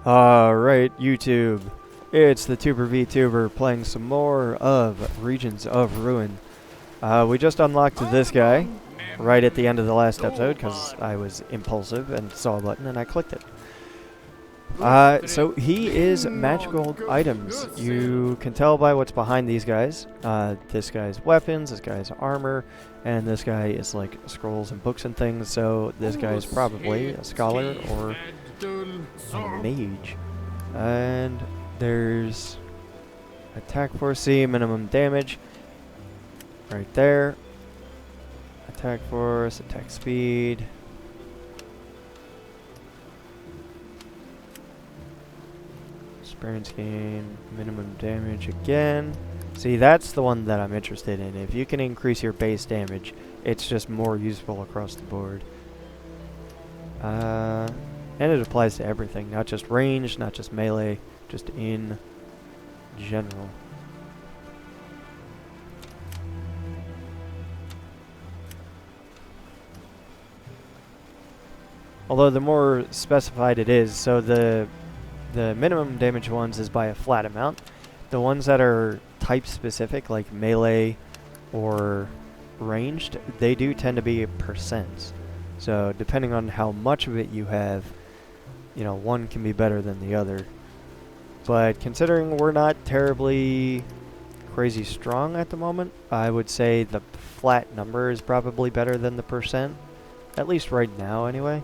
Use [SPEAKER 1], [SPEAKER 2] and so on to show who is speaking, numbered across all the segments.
[SPEAKER 1] Alright, YouTube. It's the Tuber VTuber playing some more of Regions of Ruin. We just unlocked this guy right at the end of the last episode because I was impulsive and saw a button and I clicked it. So he is magical items. You can tell by what's behind these guys. This guy's weapons, this guy's armor, and this guy is like scrolls and books and things, so this guy is probably a scholar or a mage. And there's attack force C, minimum damage, right there. Attack force, attack speed. Experience gain, minimum damage again. See, that's the one that I'm interested in. If you can increase your base damage, it's just more useful across the board. And it applies to everything, not just range, not just melee, just in general. Although the more specified it is, so the minimum damage ones is by a flat amount. The ones that are type specific, like melee or ranged, they do tend to be percents. So depending on how much of it you have, you know, one can be better than the other. But considering we're not terribly crazy strong at the moment, I would say the flat number is probably better than the percent. At least right now, anyway.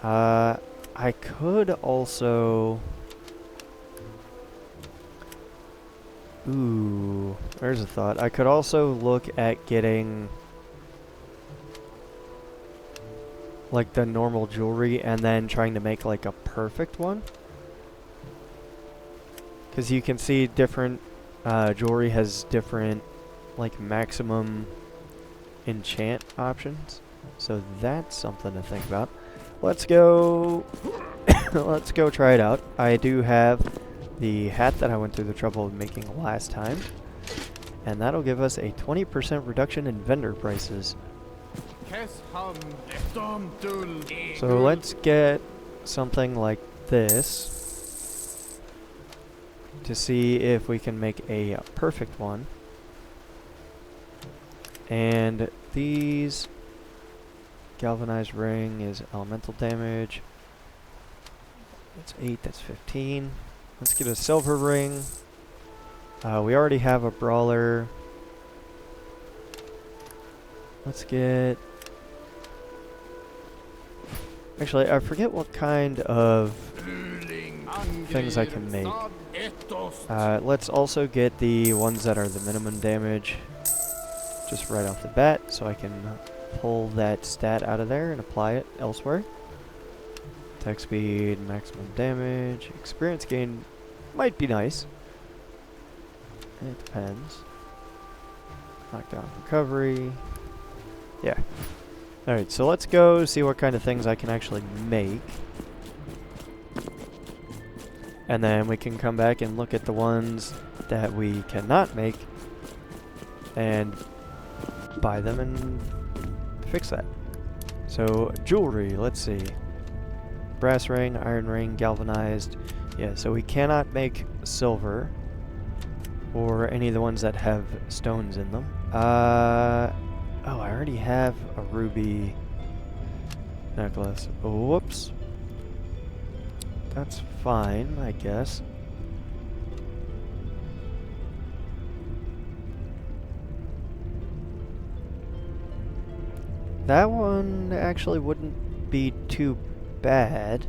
[SPEAKER 1] I could also... Ooh, there's a thought. I could also look at getting like the normal jewelry and then trying to make like a perfect one. Because you can see different jewelry has different like maximum enchant options. So that's something to think about. Let's go let's go try it out. I do have the hat that I went through the trouble of making last time, and that'll give us a 20% reduction in vendor prices. So let's get something like this to see if we can make a perfect one. And these galvanized ring is elemental damage. That's 8, that's 15. Let's get a silver ring. We already have a brawler. Let's get... Actually, I forget what kind of things I can make. Let's also get the ones that are the minimum damage just right off the bat, so I can pull that stat out of there and apply it elsewhere. Attack speed, maximum damage, experience gain might be nice. It depends. Knockdown recovery. Yeah. Alright, so let's go see what kind of things I can actually make. And then we can come back and look at the ones that we cannot make and buy them and fix that. So, jewelry, let's see. Brass ring, iron ring, galvanized. Yeah, so we cannot make silver or any of the ones that have stones in them. Oh, I already have a ruby necklace. Whoops. That's fine, I guess. That one actually wouldn't be too bad.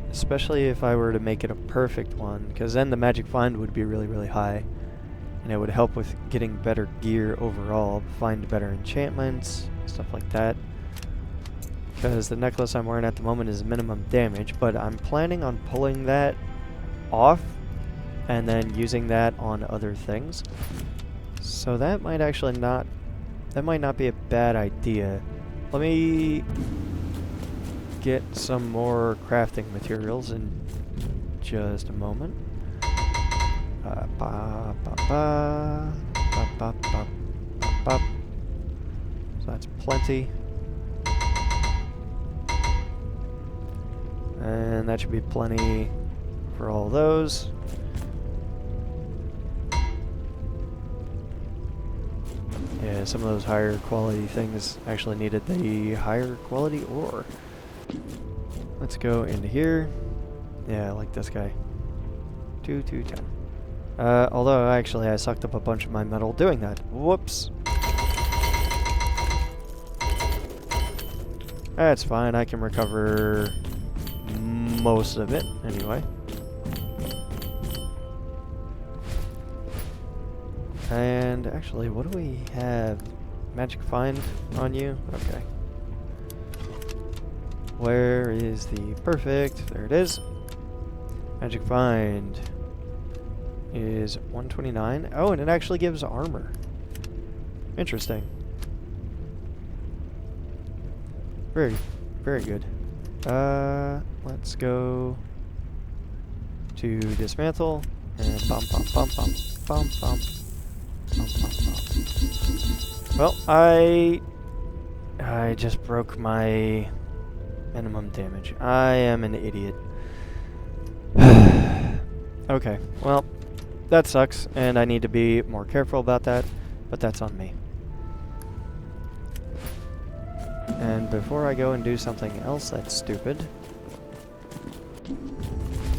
[SPEAKER 1] Especially if I were to make it a perfect one, because then the magic find would be really, really high. And it would help with getting better gear overall, find better enchantments, stuff like that. Because the necklace I'm wearing at the moment is minimum damage, but I'm planning on pulling that off and then using that on other things. So that might actually not... That might not be a bad idea. Let me get some more crafting materials in just a moment. So that's plenty. And that should be plenty for all those. Yeah, some of those higher quality things actually needed the higher quality ore. Let's go into here. Yeah, like this guy. 210. Although actually I sucked up a bunch of my metal doing that. Whoops. That's fine, I can recover most of it anyway. And actually, what do we have? Magic Find on you? Okay. Where is the perfect? There it is. Magic Find is 129. Oh, and it actually gives armor. Interesting. Very, very good. Let's go to dismantle and bump, bump, bump, bump, bump, bump, bump, bump, bump. Well, I just broke my minimum damage. I am an idiot. Okay, well, that sucks, and I need to be more careful about that, but that's on me. And before I go and do something else that's stupid,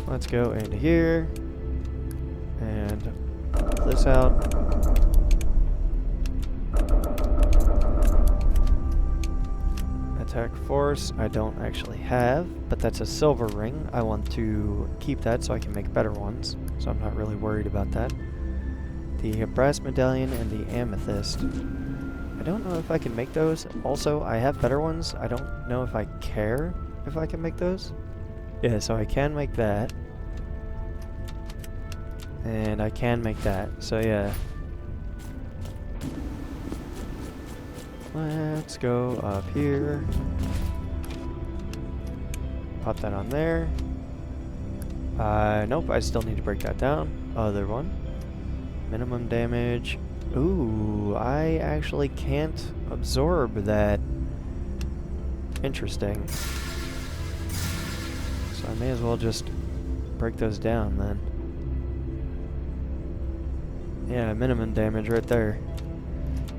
[SPEAKER 1] let's go into here and pull this out. Attack force I don't actually have, but that's a silver ring. I want to keep that so I can make better ones, so I'm not really worried about that. The brass medallion and the amethyst. I don't know if I can make those. Also, I have better ones. I don't know if I care if I can make those. Yeah, so I can make that. And I can make that. So yeah. Let's go up here. Pop that on there. Nope, I still need to break that down. Other one. Minimum damage. Ooh, I actually can't absorb that. Interesting. So I may as well just break those down then. Yeah, minimum damage right there.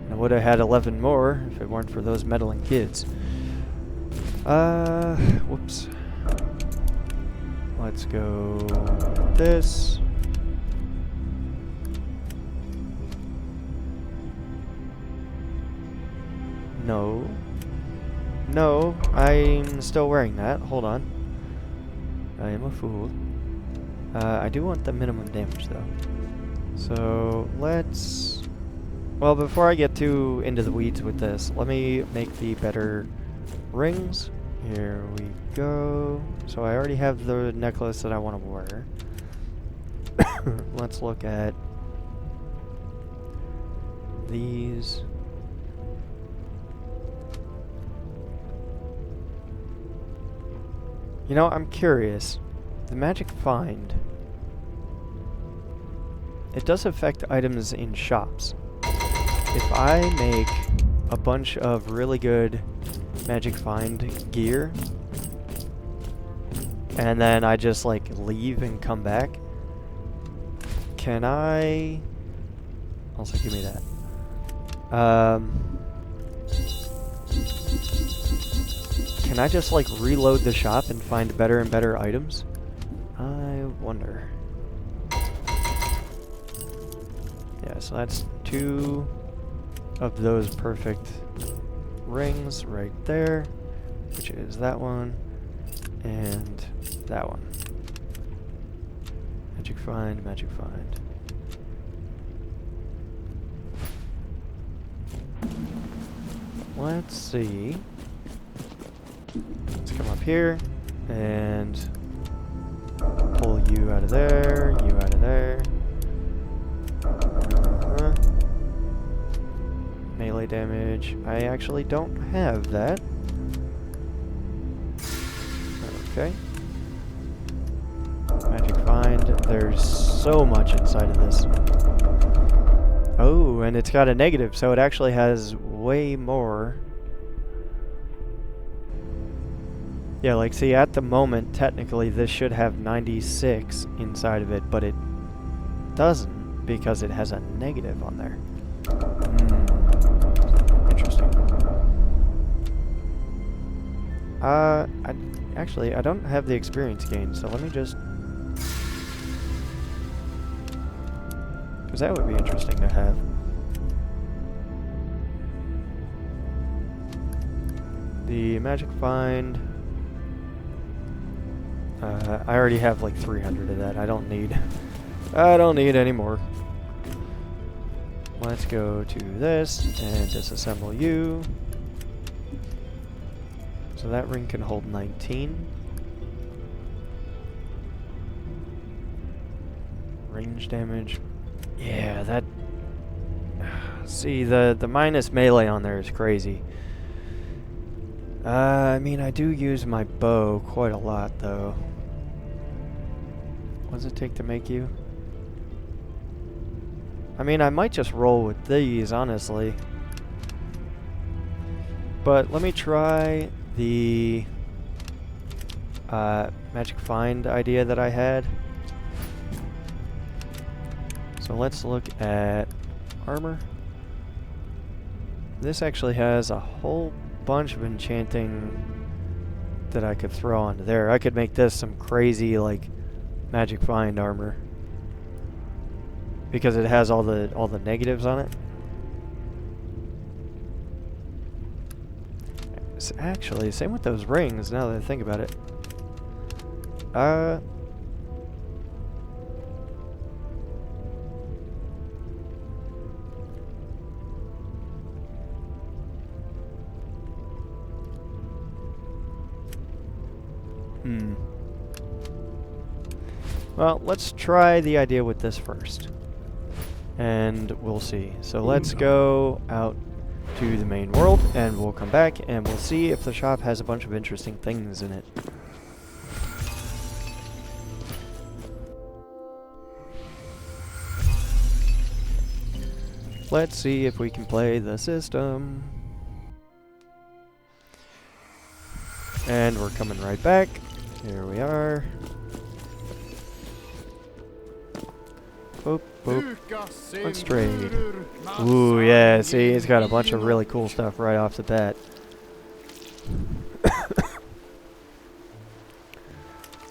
[SPEAKER 1] I would have had 11 more if it weren't for those meddling kids. Whoops. Let's go this. No. No, I'm still wearing that. Hold on. I am a fool. I do want the minimum damage though. So let's... Well, before I get too into the weeds with this, let me make the better rings. Here we go. So I already have the necklace that I want to wear. Let's look at these. You know, I'm curious. The magic find, it does affect items in shops. If I make a bunch of really good magic find gear, and then I just like leave and come back, can I... Also, give me that. Can I just like reload the shop and find better and better items? I wonder. Yeah, so that's 2 of those perfect rings right there, which is that one and that one. Magic find, magic find. Let's see. Let's come up here and pull you out of there, you out of there. Melee damage. I actually don't have that. Okay. Magic find. There's so much inside of this. Oh, and it's got a negative, so it actually has way more Yeah, like, see, at the moment, technically, this should have 96 inside of it, but it doesn't because it has a negative on there. Interesting. Actually, I don't have the experience gain, so let me just... Because that would be interesting to have. The magic find... I already have like 300 of that. I don't need any more. Let's go to this and disassemble you. So that ring can hold 19. Range damage. Yeah, that... See, the minus melee on there is crazy. I mean, I do use my bow quite a lot, though. What does it take to make you? I mean, I might just roll with these, honestly. But let me try the magic find idea that I had. So let's look at armor. This actually has a whole bunch of enchanting that I could throw onto there. I could make this some crazy, like, magic find armor. Because it has all the negatives on it. It's actually, same with those rings, now that I think about it. Well, let's try the idea with this first. And we'll see. So let's go out to the main world, and we'll come back, and we'll see if the shop has a bunch of interesting things in it. Let's see if we can play the system. And we're coming right back. Here we are. Boop, boop. Let's trade. Ooh, yeah, see, he's got a bunch of really cool stuff right off the bat.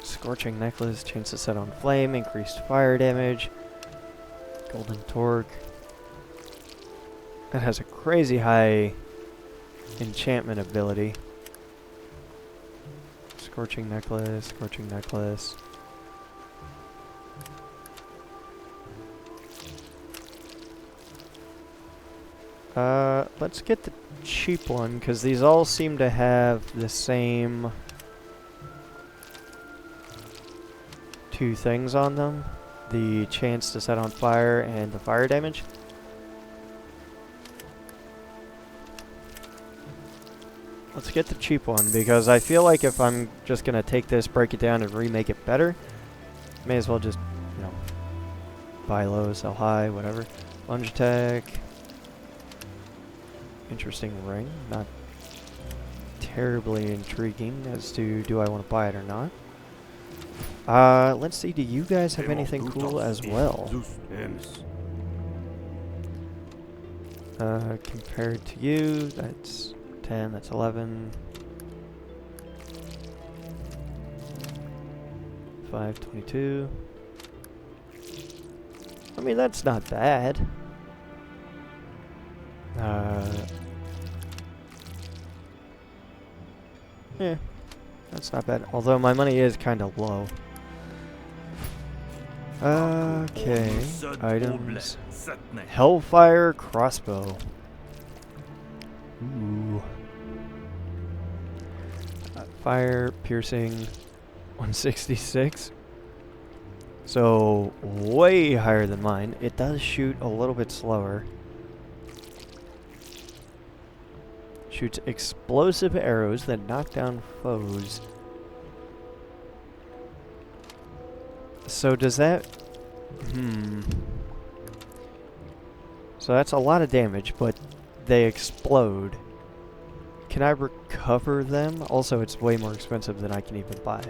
[SPEAKER 1] Scorching necklace, chance to set on flame, increased fire damage, golden torque. That has a crazy high enchantment ability. Scorching necklace, scorching necklace. Let's get the cheap one, because these all seem to have the same two things on them. The chance to set on fire and the fire damage. Let's get the cheap one, because I feel like if I'm just going to take this, break it down, and remake it better, may as well just, you know, buy low, sell high, whatever. Lunge attack. Interesting ring. Not terribly intriguing as to do I want to buy it or not. Let's see, do you guys have anything cool as well? Compared to you, that's 10, that's 11. 522. I mean, that's not bad. Yeah, that's not bad. Although my money is kind of low. Okay, items. Hellfire crossbow. Ooh. Fire piercing 166. So way higher than mine. It does shoot a little bit slower. Shoots explosive arrows that knock down foes. So does that... So that's a lot of damage, but they explode. can I recover them? Also, it's way more expensive than I can even buy.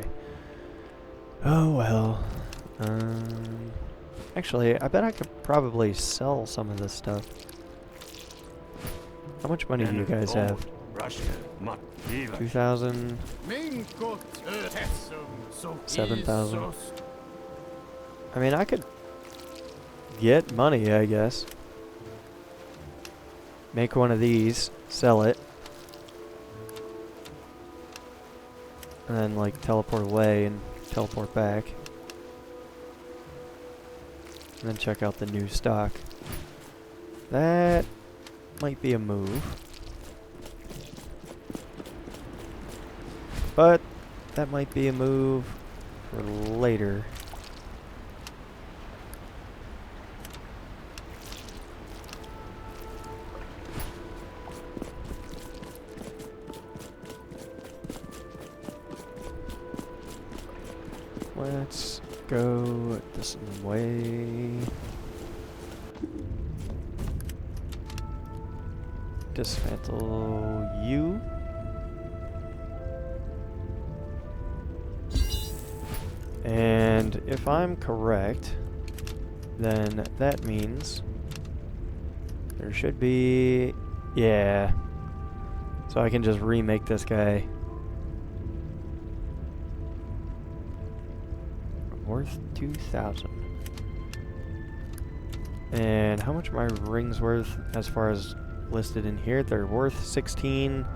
[SPEAKER 1] Oh well. Actually, I bet I could probably sell some of this stuff. How much money do you guys have? 2,000. 7,000. I mean, I could get money, I guess. Make one of these, sell it. And then, like, teleport away and teleport back. And then check out the new stock. That might be a move. But that might be a move for later. Let's go this way. Dismantle you. And if I'm correct, then that means there should be, yeah. So I can just remake this guy. Worth 2,000. And how much are my rings worth as far as listed in here? They're worth 16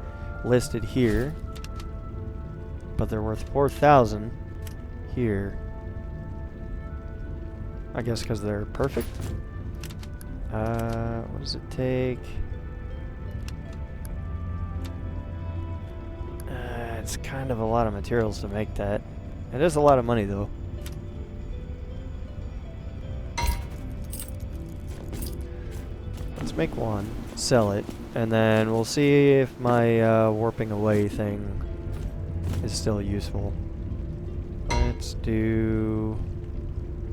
[SPEAKER 1] listed here, but they're worth 4,000 here. I guess because they're perfect. What does it take? It's kind of a lot of materials to make that. It is a lot of money though. Let's make one, sell it, and then we'll see if my warping away thing is still useful. Let's do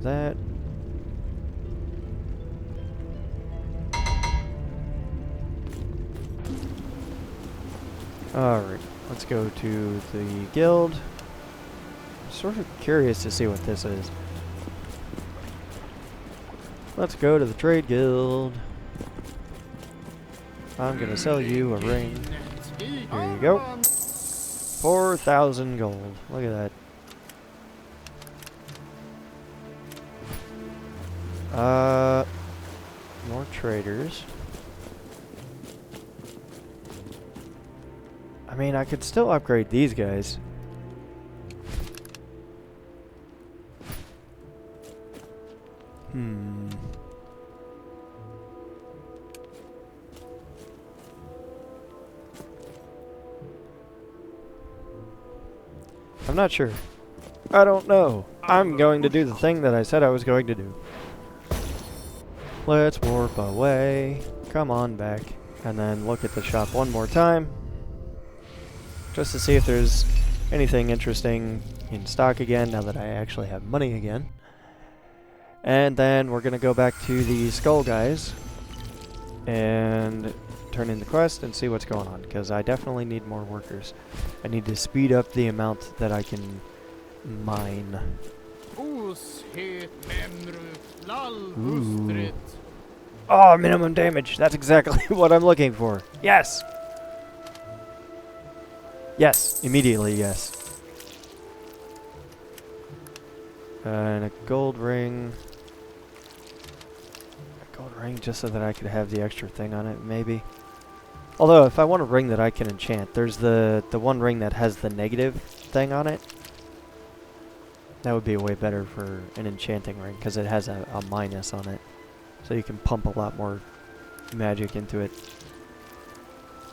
[SPEAKER 1] that. Alright, let's go to the guild. I'm sort of curious to see what this is. Let's go to the trade guild. I'm gonna sell you a ring. Here you go. 4,000 gold. Look at that. More traders. I mean, I could still upgrade these guys. I'm not sure. I don't know. I'm going to do the thing that I said I was going to do. Let's warp away. Come on back. And then look at the shop one more time. Just to see if there's anything interesting in stock again, now that I actually have money again. And then we're going to go back to the skull guys and turn in the quest and see what's going on, because I definitely need more workers. I need to speed up the amount that I can mine. Ooh. Oh, minimum damage. That's exactly what I'm looking for. Yes! Yes, immediately yes. And a gold ring. A gold ring just so that I could have the extra thing on it, maybe. Although, if I want a ring that I can enchant, there's the one ring that has the negative thing on it. That would be way better for an enchanting ring, because it has a minus on it. So you can pump a lot more magic into it.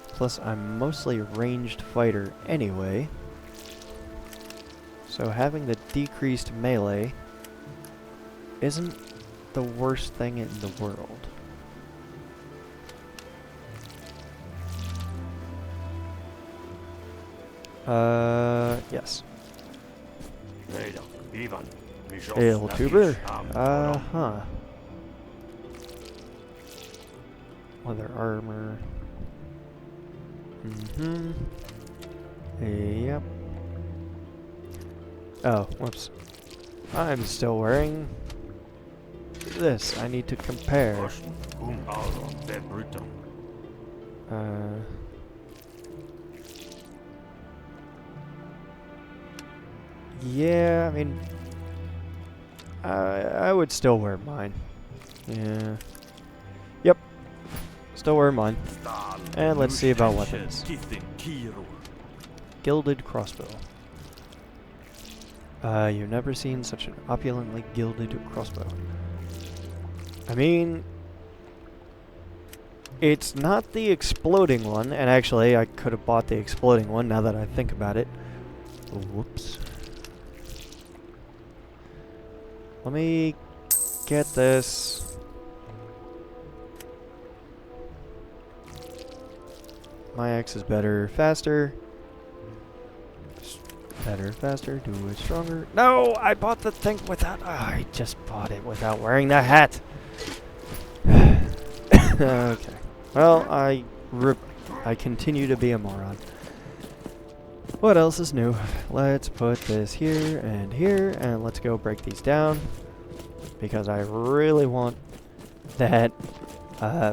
[SPEAKER 1] Plus, I'm mostly a ranged fighter anyway. So having the decreased melee isn't the worst thing in the world. Yes. Ale tuber? Huh. Leather armor. Mm-hmm. Yep. Oh, whoops. I'm still wearing this. I need to compare. Yeah, I mean, I would still wear mine. Yeah. Yep. Still wear mine. And let's see about weapons. Gilded crossbow. You've never seen such an opulently gilded crossbow. I mean, it's not the exploding one, and actually I could have bought the exploding one now that I think about it. Whoops. Let me get this. My axe is better, faster. Better, faster, do it stronger. No, I bought the thing without... Oh, I just bought it without wearing the hat. Okay. Well, I continue to be a moron. What else is new? Let's put this here, and let's go break these down. Because I really want that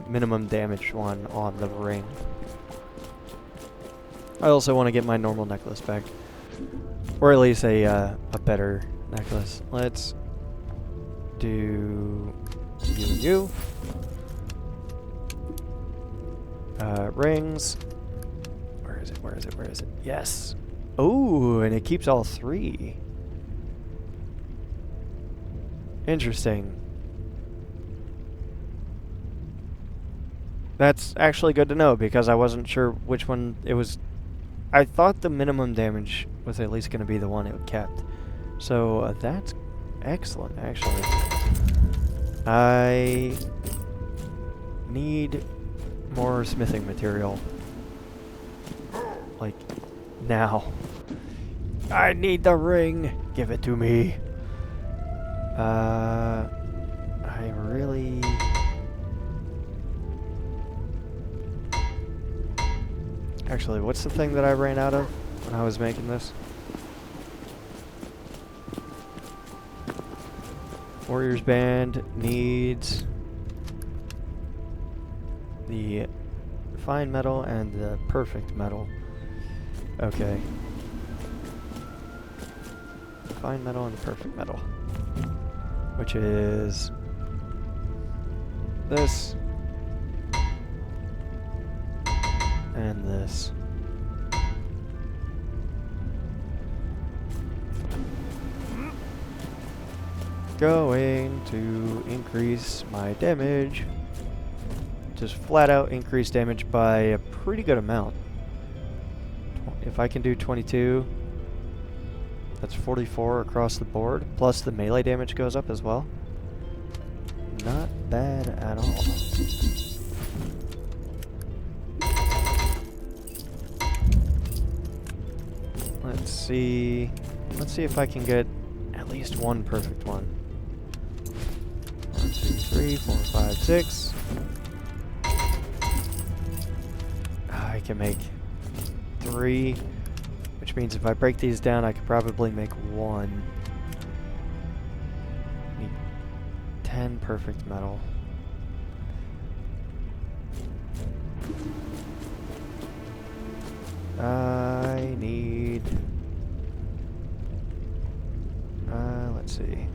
[SPEAKER 1] minimum damage one on the ring. I also want to get my normal necklace back. Or at least a better necklace. Let's do you. Rings. Where is it? Yes. Oh, and it keeps all three. Interesting. That's actually good to know because I wasn't sure which one it was. I thought the minimum damage was at least going to be the one it kept. So that's excellent, actually. I need more smithing material. Like, now. I need the ring! Give it to me. I really... Actually, what's the thing that I ran out of when I was making this? Warrior's Band needs the fine metal and the perfect metal. Okay. Fine metal and the perfect metal. Which is this and this. Going to increase my damage. Just flat out increase damage by a pretty good amount. If I can do 22, that's 44 across the board, plus the melee damage goes up as well. Not bad at all. Let's see if I can get at least one perfect one. 1, 2, 3, 4, 5, 6. I can make 3, which means if I break these down, I could probably make 1. Need 10 perfect metal. I need... let's see.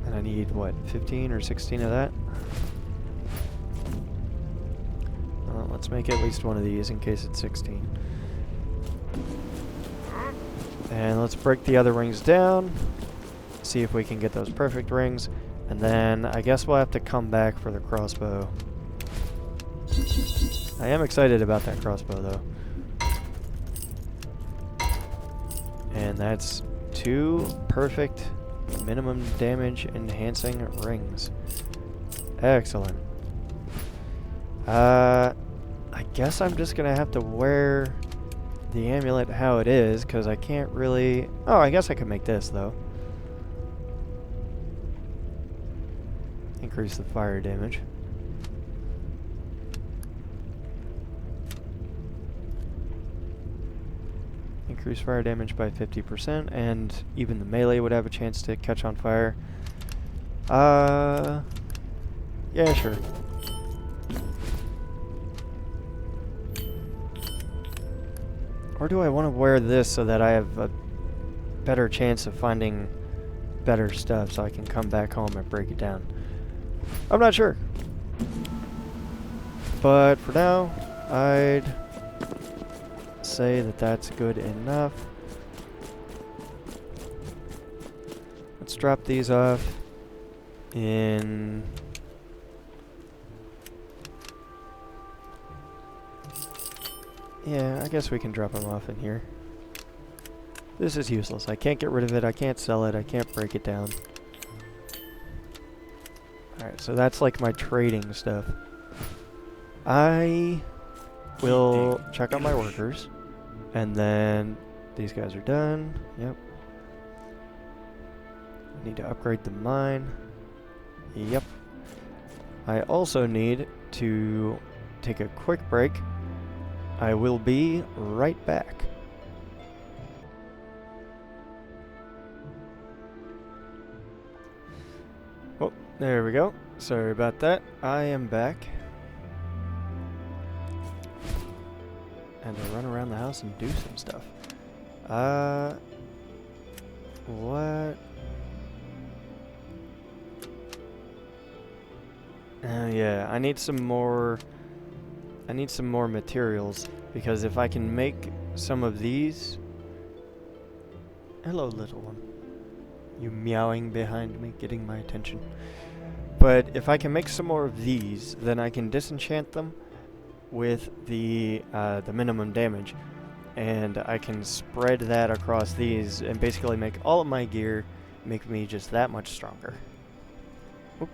[SPEAKER 1] And I need, what, 15 or 16 of that? Let's make at least one of these in case it's 16. And let's break the other rings down. See if we can get those perfect rings. And then I guess we'll have to come back for the crossbow. I am excited about that crossbow though. And that's 2 perfect minimum damage enhancing rings. Excellent. I guess I'm just gonna have to wear the amulet how it is, because I can't really... Oh, I guess I could make this, though. Increase the fire damage. Increase fire damage by 50%, and even the melee would have a chance to catch on fire. Yeah, sure. Or do I want to wear this so that I have a better chance of finding better stuff so I can come back home and break it down? I'm not sure. But for now, I'd say that that's good enough. Let's drop these off in... Yeah, I guess we can drop them off in here. This is useless. I can't get rid of it. I can't sell it. I can't break it down. Alright, so that's like my trading stuff. I will check out my workers. And then these guys are done. Yep. I need to upgrade the mine. Yep. I also need to take a quick break. I will be right back. Oh, there we go. Sorry about that. I am back. And to run around the house and do some stuff. What? Yeah, I need some more materials, because if I can make some of these... Hello, little one. You meowing behind me, getting my attention. But if I can make some more of these, then I can disenchant them with the minimum damage, and I can spread that across these and basically make all of my gear make me just that much stronger. Oop.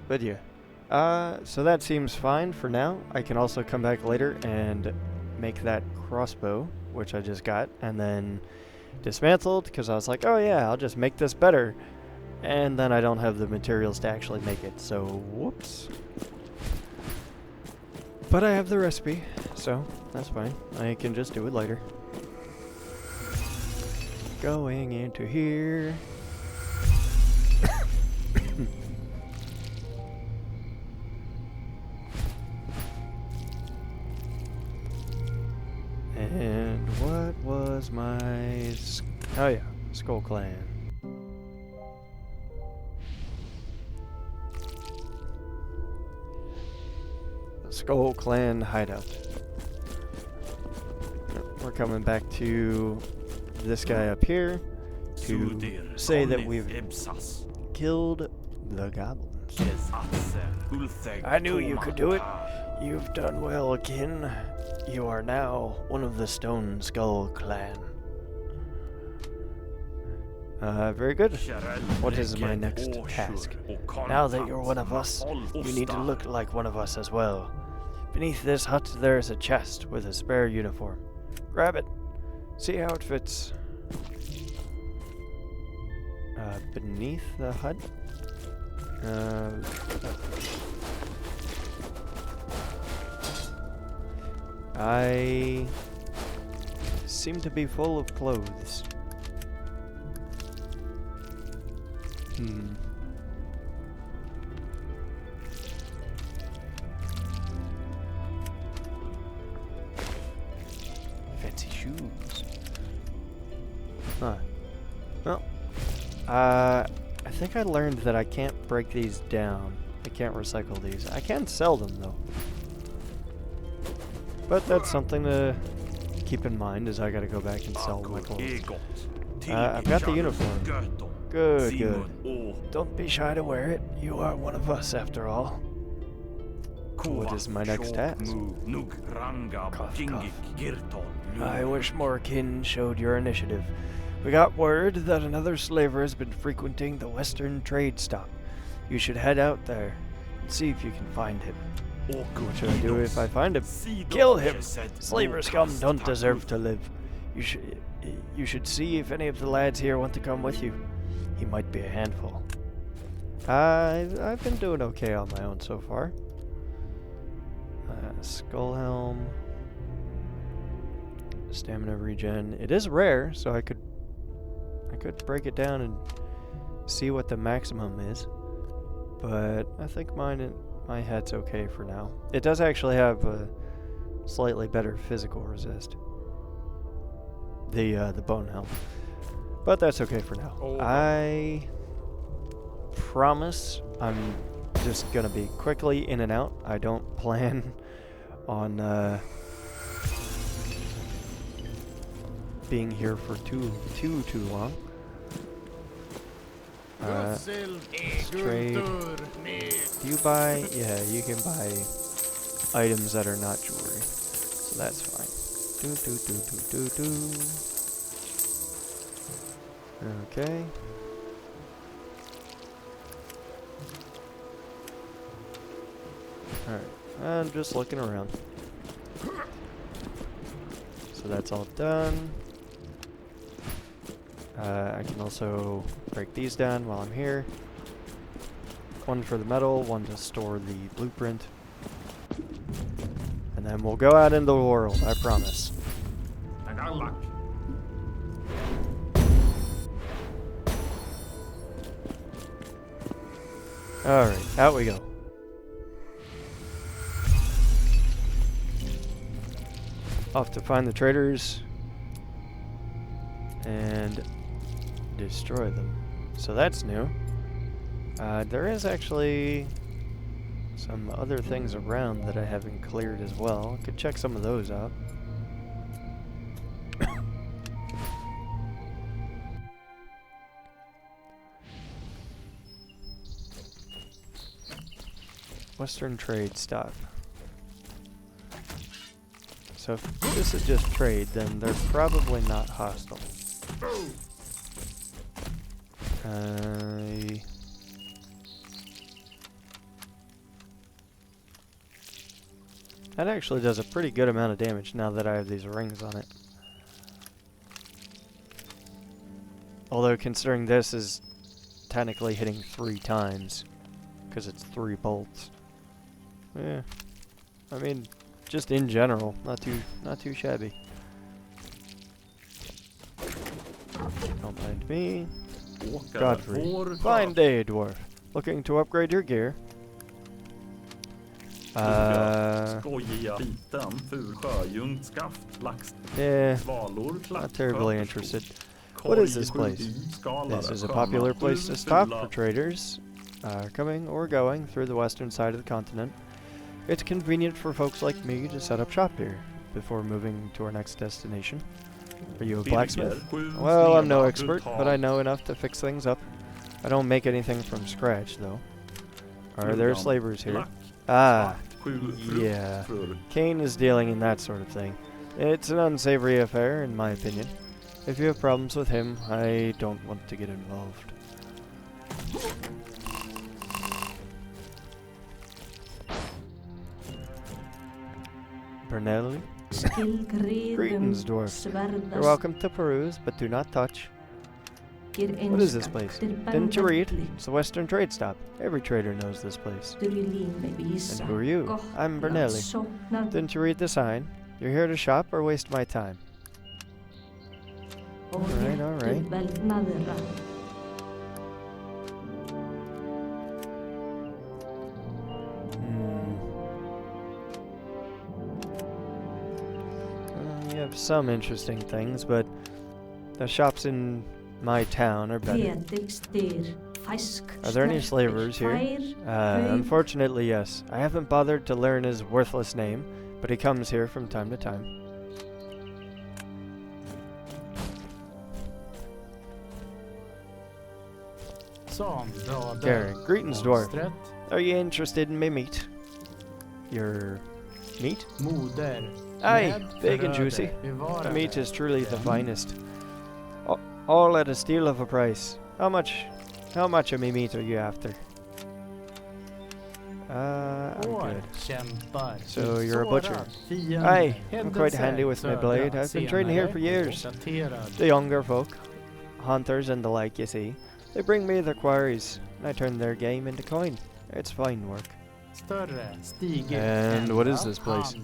[SPEAKER 1] But yeah, so that seems fine for now. I can also come back later and make that crossbow, which I just got, and then dismantled, because I was like, oh yeah, I'll just make this better. And then I don't have the materials to actually make it, so whoops. But I have the recipe, so that's fine. I can just do it later. Going into here. And what was my... Oh yeah, Skull Clan. The Skull Clan hideout. We're coming back to this guy up here to say that we've killed the goblins. I knew you could do it. You've done well, kin. You are now one of the Stone Skull Clan. Very good. What is my next task? Now that you're one of us, you need to look like one of us as well. Beneath this hut, there is a chest with a spare uniform. Grab it. See how it fits. Beneath the hut? I seem to be full of clothes. Fancy shoes. Huh. Well, I think I learned that I can't break these down. I can't recycle these. I can sell them, though. But that's something to keep in mind, as I gotta go back and sell my clothes. I've got the uniform. Good, good. Don't be shy to wear it. You are one of us, after all. What is my next task? Cough, cough. I wish more kin showed your initiative. We got word that another slaver has been frequenting the western trade stop. You should head out there and see if you can find him. What should I do if I find him? Kill him! Slaver scum don't deserve to live. You should see if any of the lads here want to come with you. He might be a handful. I've been doing okay on my own so far. Skull helm. Stamina regen. It is rare, so I could break it down and see what the maximum is. But I think my head's okay for now. It does actually have a slightly better physical resist. The bone helm. But that's okay for now. I promise I'm just gonna be quickly in and out. I don't plan on being here for too long. Trade. Do you buy? Yeah, you can buy items that are not jewelry, so that's fine. Okay. Alright, I'm just looking around. So that's all done. I can also break these down while I'm here. One for the metal, one to store the blueprint. And then we'll go out into the world, I promise.
[SPEAKER 2] I got luck.
[SPEAKER 1] Alright, out we go. Off to find the traders and destroy them. So that's new. There is actually some other things around that I haven't cleared as well. I could check some of those out. Western trade stop. So if this is just trade, then they're probably not hostile. That actually does a pretty good amount of damage now that I have these rings on it. Although considering this is technically hitting 3 times, because it's 3 bolts. Yeah, I mean, just in general, not too shabby. Don't mind me. Godfrey. Fine day, dwarf. Looking to upgrade your gear? Yeah, not terribly interested. What is this place? This is a popular place to stop for traders coming or going through the western side of the continent. It's convenient for folks like me to set up shop here before moving to our next destination. Are you a blacksmith? Well, I'm no expert, but I know enough to fix things up. I don't make anything from scratch, though. Are there slavers here? Ah, yeah. Cain is dealing in that sort of thing. It's an unsavory affair, in my opinion. If you have problems with him, I don't want to get involved. Bernelli? Greetings, dwarf. You're welcome to peruse, but do not touch. What is this place? Didn't you read? It's the Western Trade Stop. Every trader knows this place. And who are you? I'm Bernelli. Didn't you read the sign? You're here to shop or waste my time? Alright, alright. You have some interesting things, but the shops in my town are better. Are there any slavers here? Unfortunately, yes. I haven't bothered to learn his worthless name, but he comes here from time to time. Garen, greetings, dwarf. Are you interested in my meat? Your meat? Aye, big and juicy. The meat is truly the finest. All at a steal of a price. How much of me meat are you after? I'm good. So you're a butcher. Aye, I'm quite handy with my blade. I've been trading here for years. The younger folk, hunters and the like, you see, they bring me their quarries, and I turn their game into coin. It's fine work. And what is this place?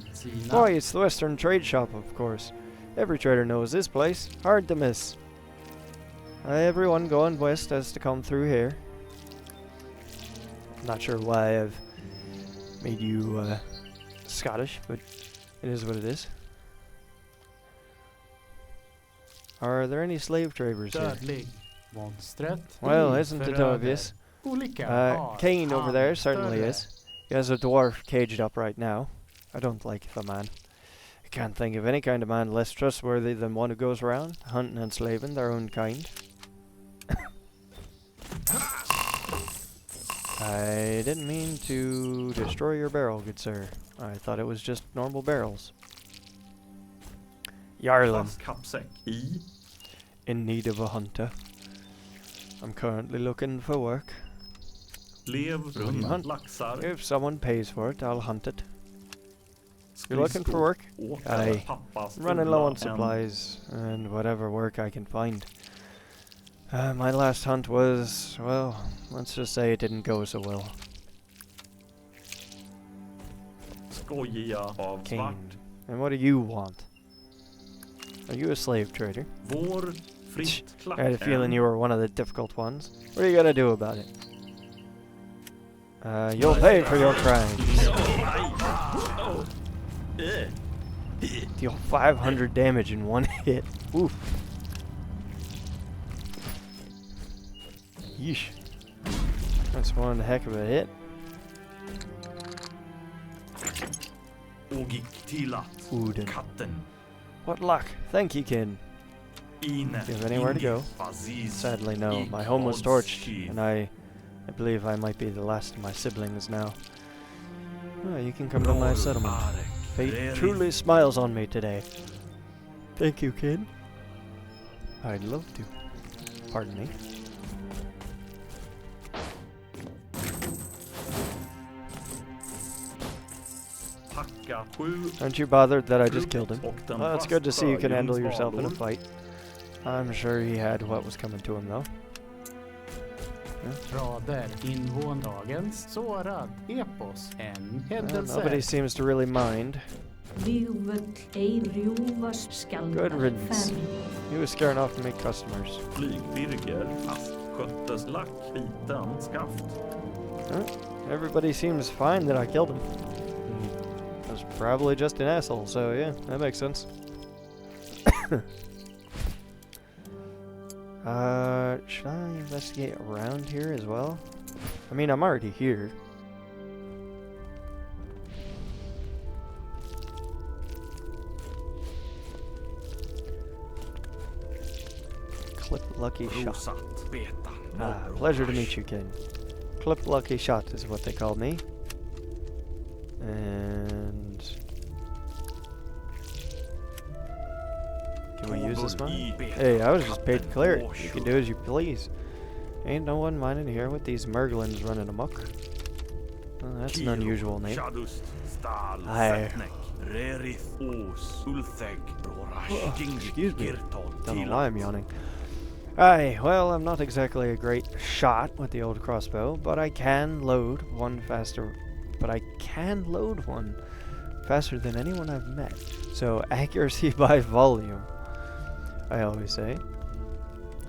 [SPEAKER 1] Why, it's the Western Trade Shop, of course. Every trader knows this place. Hard to miss. Everyone going west has to come through here. Not sure why I've made you Scottish, but it is what it is. Are there any slave traders here? Well, isn't it obvious? Kane over there certainly is. He has a dwarf caged up right now. I don't like the man. I can't think of any kind of man less trustworthy than one who goes around hunting and slaving their own kind. I didn't mean to destroy your barrel, good sir. I thought it was just normal barrels. Jarlin. In need of a hunter. I'm currently looking for work. Hunt. If someone pays for it, I'll hunt it. You're looking for work? Aye. I'm running low on supplies and whatever work I can find. My last hunt was, well, let's just say it didn't go so well. Kane. And what do you want? Are you a slave trader? I had a feeling you were one of the difficult ones. What are you gonna do about it? You'll pay for your crimes. Deal 500 damage in one hit. Oof. Yeesh. That's one heck of a hit. Uden. What luck. Thank you, Kin. Do you have anywhere to go? Sadly, no. My home was torched, and I believe I might be the last of my siblings now. Oh, you can come to my settlement. Fate truly smiles on me today. Thank you, Kin. I'd love to. Pardon me. Aren't you bothered that I just killed him? Well, it's good to see you can handle yourself in a fight. I'm sure he had what was coming to him, though. Nobody seems to really mind. Good riddance. He was scaring off to make customers. Everybody seems fine that I killed him. I was probably just an asshole, so yeah, that makes sense. Should I investigate around here as well? I mean, I'm already here. Clip Lucky Shot. Pleasure to meet you, Ken. Clip Lucky Shot is what they call me. And can we use this one? Hey, I was just paid to clear it. You can do as you please. Ain't no one minding here with these Merglins running amok. Well, that's an unusual name. Aye. Oh, excuse me. Don't know why I'm yawning. Aye, well, I'm not exactly a great shot with the old crossbow, but I can load one faster. Faster than anyone I've met. So, accuracy by volume, I always say.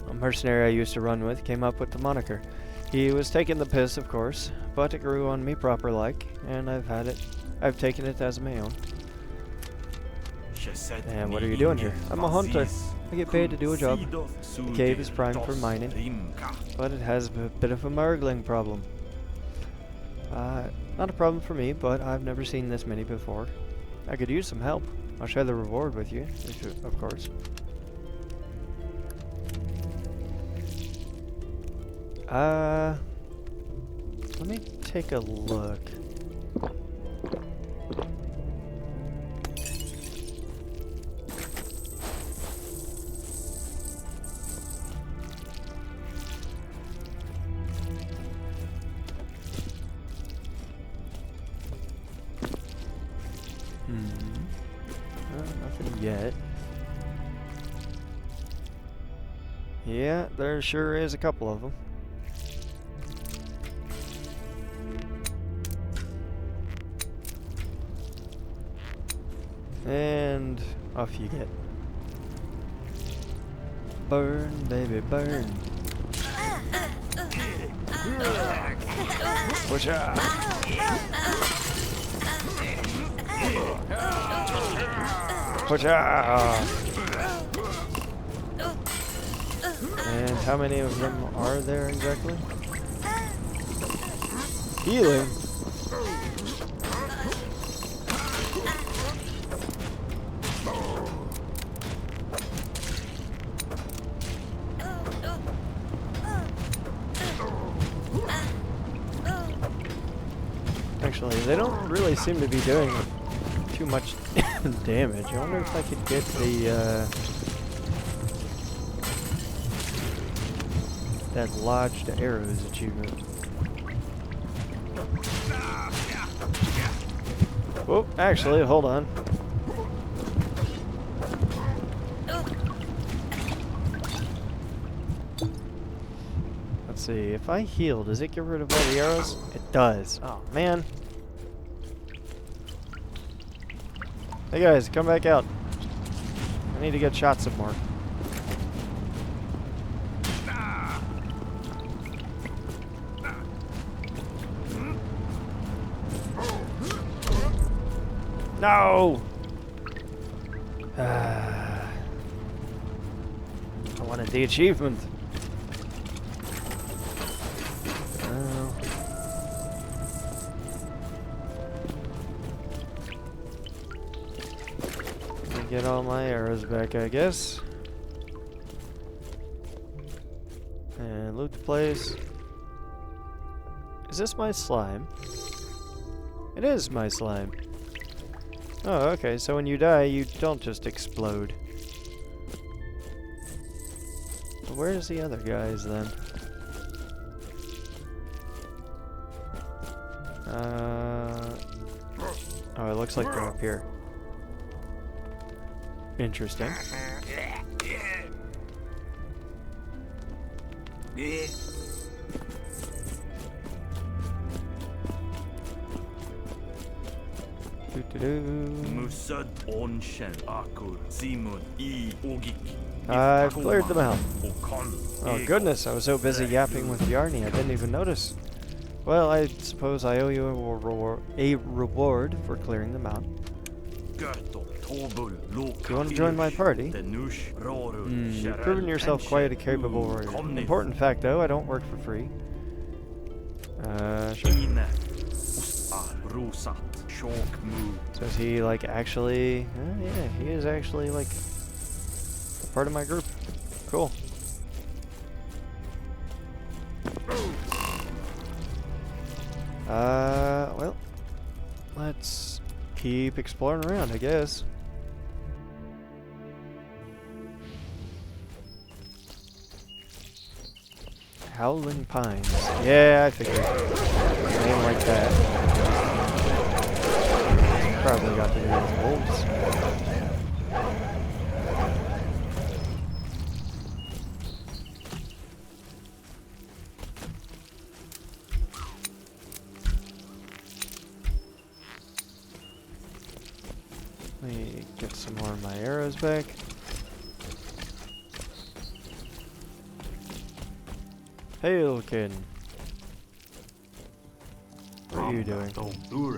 [SPEAKER 1] A mercenary I used to run with came up with the moniker. He was taking the piss, of course, but it grew on me proper like, and I've taken it as my own. And what are you doing here? I'm a hunter. I get paid to do a job. The cave is primed for mining, but it has a bit of a murgling problem. Not a problem for me, but I've never seen this many before. I could use some help. I'll share the reward with you, of course. Let me take a look. yet. Yeah, there sure is a couple of them. And off you get. Burn, baby, burn. Push out. Push out. And how many of them are there exactly? Healing. Actually, they don't really seem to be doing too much damage. I wonder if I could get the that lodged arrows achievement. Oh, actually, hold on. Let's see, if I heal, does it get rid of all the arrows? It does. Oh, man. Hey guys, come back out. I need to get shot some more. No! I wanted the achievement. Get all my arrows back, I guess. And loot the place. Is this my slime? It is my slime. Oh, okay, so when you die, you don't just explode. Well, where's the other guys, then? Oh, it looks like they're up here. Interesting. I've cleared them out. Oh goodness, I was so busy yapping with Yarny I didn't even notice. Well, I suppose I owe you a reward for clearing them out. Do you want to join my party? You've proven yourself quite a capable warrior. Important fact though, I don't work for free. Sure. So is he like actually... yeah, he is actually like a part of my group. Cool. Well, let's keep exploring around, I guess. Howling Pines. Yeah, I figured. A name like that. Probably got to do with wolves. Let me get some more of my arrows back. Hailkin. What are you doing?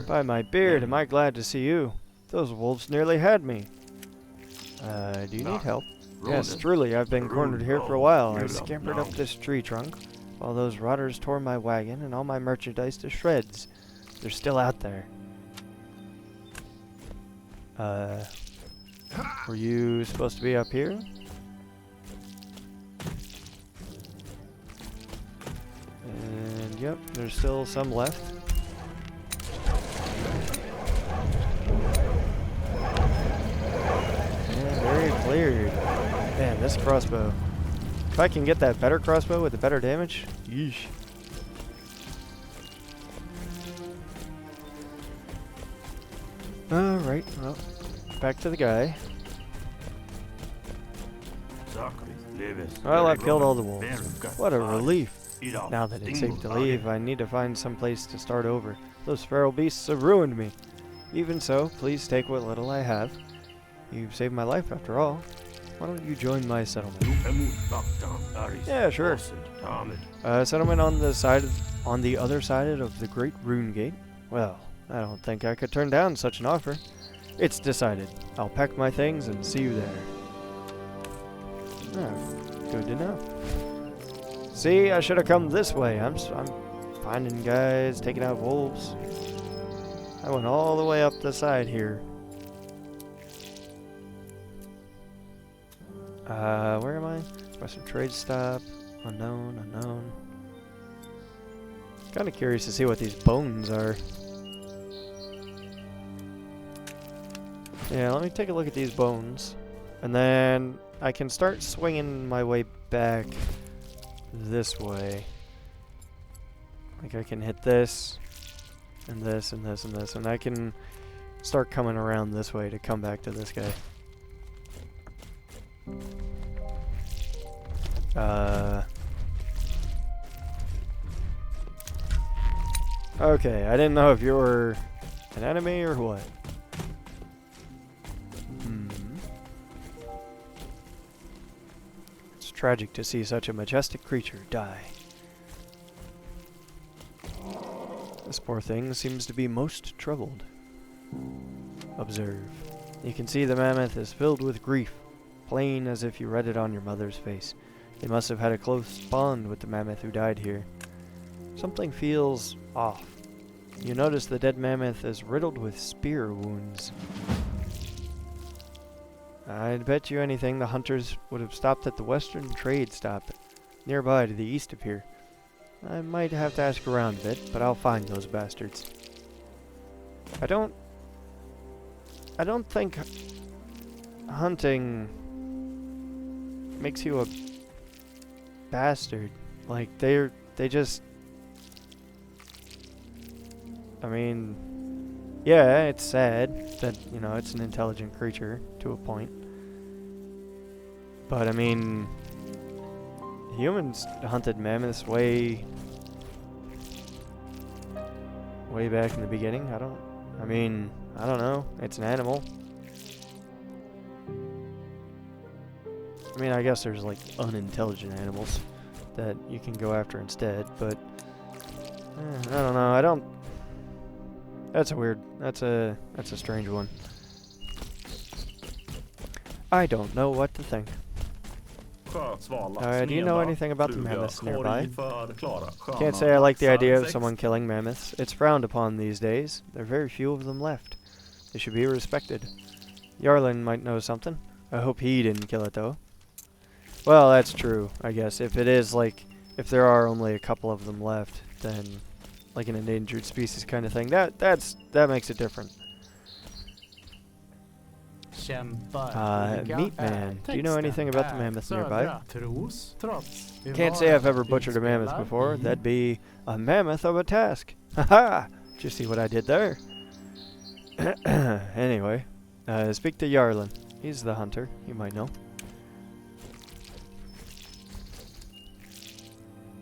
[SPEAKER 1] By my beard, am I glad to see you. Those wolves nearly had me. Do you need help? Yes, truly, I've been cornered here for a while. I scampered up this tree trunk while those rotters tore my wagon and all my merchandise to shreds. They're still out there. Were you supposed to be up here? And yep, there's still some left. And very cleared. Man, this crossbow. If I can get that better crossbow with the better damage, yeesh. Alright, well, back to the guy. Well, I've killed all the wolves. What a relief. Now that it's safe to leave, I need to find some place to start over. Those feral beasts have ruined me. Even so, please take what little I have. You've saved my life after all. Why don't you join my settlement? Yeah, sure. Settlement on the other side of the Great Runegate. Well, I don't think I could turn down such an offer. It's decided. I'll pack my things and see you there. Oh, good to know. See, I should have come this way. I'm finding guys, taking out wolves. I went all the way up the side here. Where am I? Western trade stop. Unknown. Kind of curious to see what these bones are. Yeah, let me take a look at these bones. And then I can start swinging my way back this way. Like I can hit this, and this, and this, and this. And I can start coming around this way to come back to this guy. Okay, I didn't know if you were an enemy or what. It's tragic to see such a majestic creature die. This poor thing seems to be most troubled. Observe. You can see the mammoth is filled with grief, plain as if you read it on your mother's face. They must have had a close bond with the mammoth who died here. Something feels off. You notice the dead mammoth is riddled with spear wounds. I'd bet you anything the hunters would have stopped at the western trade stop nearby to the east of here. I might have to ask around a bit, but I'll find those bastards. I don't think hunting makes you a bastard. Like, they just... I mean, yeah, it's sad that, you know, it's an intelligent creature to a point. But, I mean, humans hunted mammoths way back in the beginning. I don't know. It's an animal. I mean, I guess there's, like, unintelligent animals that you can go after instead, but I don't know. That's a strange one. I don't know what to think. Do you know anything about the mammoths nearby? Can't say I like the idea of someone killing mammoths. It's frowned upon these days. There are very few of them left. They should be respected. Yarlin might know something. I hope he didn't kill it, though. Well, that's true, I guess. If it is, like, if there are only a couple of them left, then, like an endangered species kind of thing, that makes it different. Meat Man, do you know anything about the mammoth nearby? Can't say I've ever butchered a mammoth before. That'd be a mammoth of a task. Haha! Did you see what I did there? Anyway, speak to Yarlin. He's the hunter, you might know.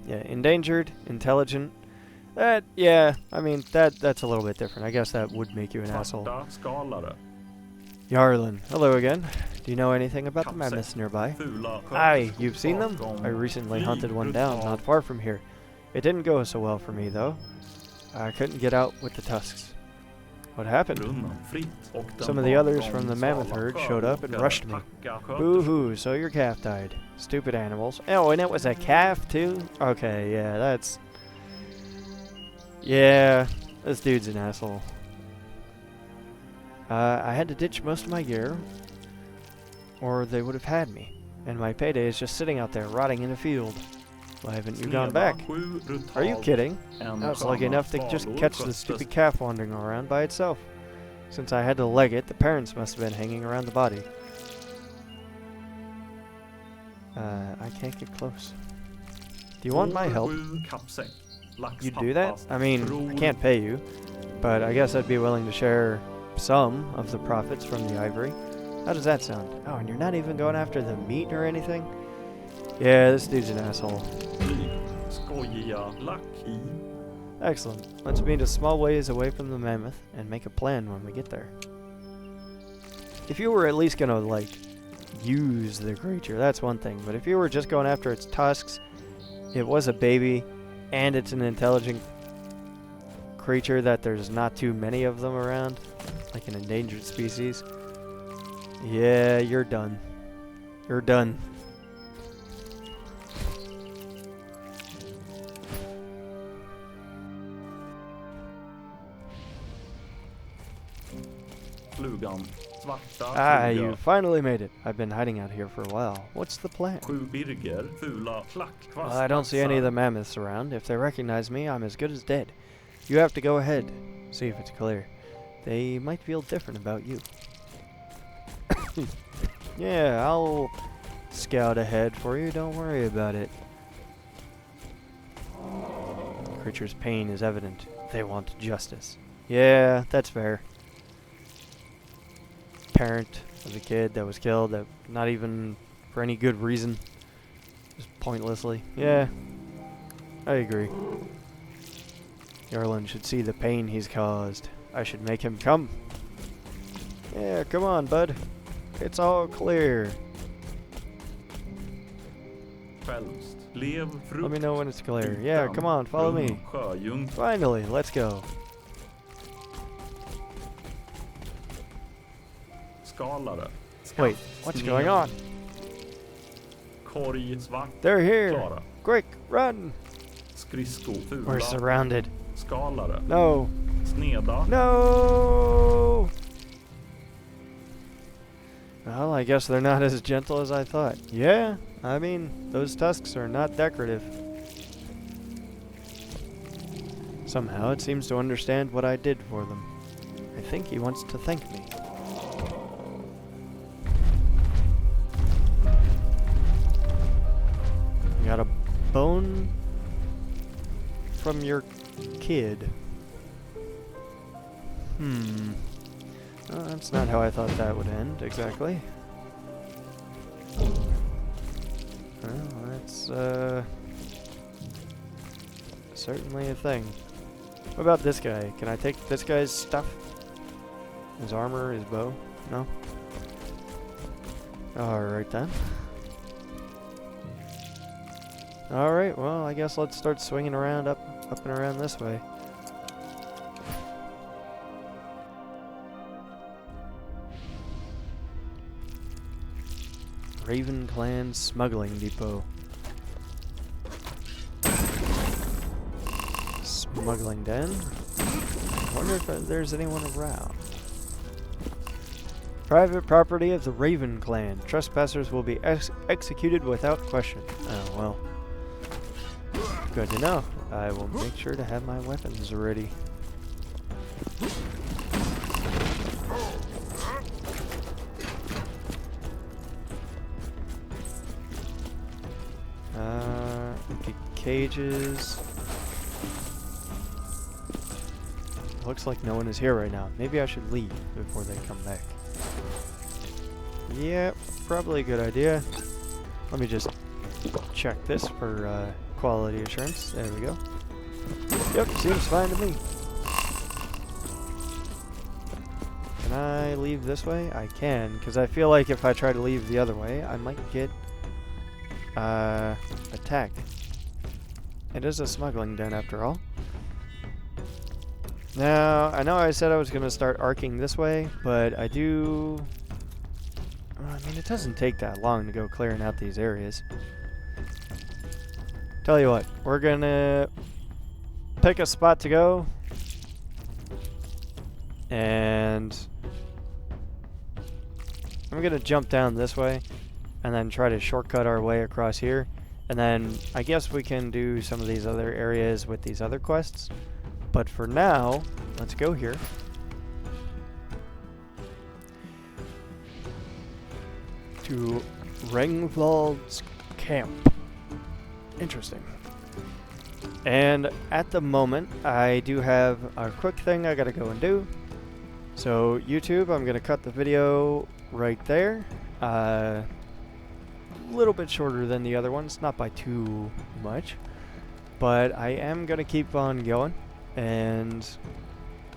[SPEAKER 1] Yeah, endangered, intelligent. Yeah, I mean, that's a little bit different. I guess that would make you an asshole. Yarlin, hello again. Do you know anything about the mammoths nearby? Aye, you've seen them? I recently hunted one down not far from here. It didn't go so well for me, though. I couldn't get out with the tusks. What happened? Some of the others from the mammoth herd showed up and rushed me. Boo-hoo, so your calf died. Stupid animals. Oh, and it was a calf, too? Okay, yeah, that's... Yeah, this dude's an asshole. I had to ditch most of my gear, or they would have had me. And my payday is just sitting out there, rotting in a field. Why haven't you gone back? Are you kidding? I was lucky enough to just catch the stupid calf wandering around by itself. Since I had to leg it, the parents must have been hanging around the body. I can't get close. Do you want my help? You'd do that? I mean, I can't pay you, but I guess I'd be willing to share some of the profits from the ivory. How does that sound? Oh, and you're not even going after the meat or anything? Yeah, this dude's an asshole. Excellent. Let's meet a small ways away from the mammoth and make a plan when we get there. If you were at least gonna, like, use the creature, that's one thing. But if you were just going after its tusks, it was a baby, and it's an intelligent creature that there's not too many of them around, like an endangered species, yeah, you're done. You're done. Ah, you finally made it. I've been hiding out here for a while. What's the plan? Well, I don't see any of the mammoths around. If they recognize me, I'm as good as dead. You have to go ahead. See if it's clear. They might feel different about you. Yeah, I'll scout ahead for you. Don't worry about it. The creature's pain is evident. They want justice. Yeah, that's fair. Parent of a kid that was killed, that not even for any good reason, just pointlessly. Yeah, I agree. Yarlin should see the pain he's caused. I should make him come. Yeah, come on, bud. It's all clear. Let me know when it's clear. Yeah, come on, follow me. Finally, let's go. Wait, what's going on? They're here. Quick, run. We're surrounded. No. No. Well, I guess they're not as gentle as I thought. Yeah, I mean, those tusks are not decorative. Somehow it seems to understand what I did for them. I think he wants to thank me. You got a bone from your kid. Well, that's not how I thought that would end, exactly. Well, that's, certainly a thing. What about this guy? Can I take this guy's stuff? His armor, his bow? No? Alright then. Alright, well, I guess let's start swinging around up and around this way. Raven Clan Smuggling Depot. Smuggling den. Wonder if there's anyone around. Private property of the Raven Clan. Trespassers will be executed without question. Oh, well. Good to know. I will make sure to have my weapons ready. Empty cages. Looks like no one is here right now. Maybe I should leave before they come back. Yep, probably a good idea. Let me just check this for quality assurance. There we go. Yep, seems fine to me. Can I leave this way? I can, because I feel like if I try to leave the other way, I might get attacked. It is a smuggling den after all. Now, I know I said I was going to start arcing this way, but I do... I mean, it doesn't take that long to go clearing out these areas. Tell you what, we're going to pick a spot to go. And I'm going to jump down this way and then try to shortcut our way across here. And then I guess we can do some of these other areas with these other quests. But for now, let's go here. To Rengvald's camp. Interesting. And at the moment, I do have a quick thing I gotta go and do. So YouTube, I'm gonna cut the video right there. A little bit shorter than the other ones, not by too much. But I am going to keep on going, and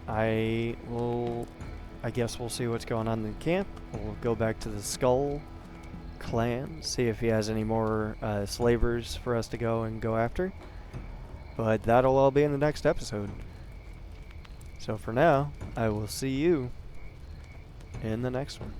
[SPEAKER 1] I guess we'll see what's going on in the camp. We'll go back to the Skull clan, see if he has any more slavers for us to go after. But that'll all be in the next episode. So for now, I will see you in the next one.